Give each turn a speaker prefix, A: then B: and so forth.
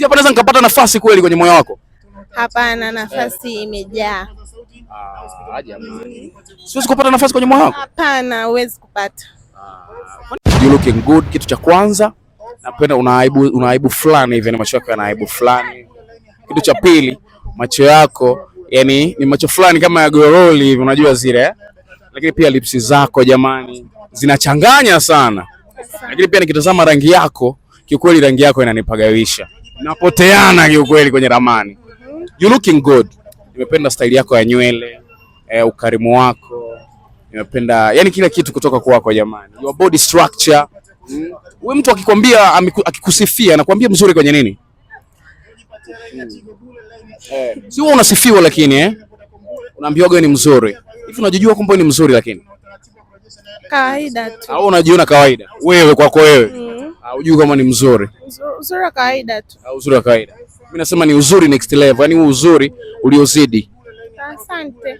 A: Hivi hapa naweza nikapata nafasi kweli kwenye moyo wako?
B: Hapana, nafasi imejaa.
A: Siwezi kupata nafasi kwenye moyo wako?
B: Hapana, huwezi kupata.
A: You looking good, kitu cha kwanza. Napenda una aibu fulani hivi, na macho yako yana aibu fulani. Kitu cha pili, macho yako yani ni macho fulani kama ya goroli hivi, unajua zile Lakini pia lipsi zako jamani zinachanganya sana. Lakini pia nikitazama rangi yako, kiukweli rangi yako inanipagawisha. Napoteana kiukweli kwenye ramani. You looking good. Nimependa style yako ya nywele, ukarimu wako. Nimependa yani kila kitu kutoka kwako jamani. Your body structure. Wewe mtu akikwambia akikusifia anakuambia mzuri kwenye nini? Si wewe unasifiwa lakini unaambiwa wewe ni mzuri. Hivi unajijua kwamba ni mzuri lakini?
B: Kawaida tu.
A: Au unajiona kawaida? Wewe kwako wewe. Hujui kama ni mzuri.
B: Uzuri wa kawaida tu.
A: Uzuri wa kawaida. Mimi nasema ni uzuri next level, yani uzuri uliozidi.
B: Asante.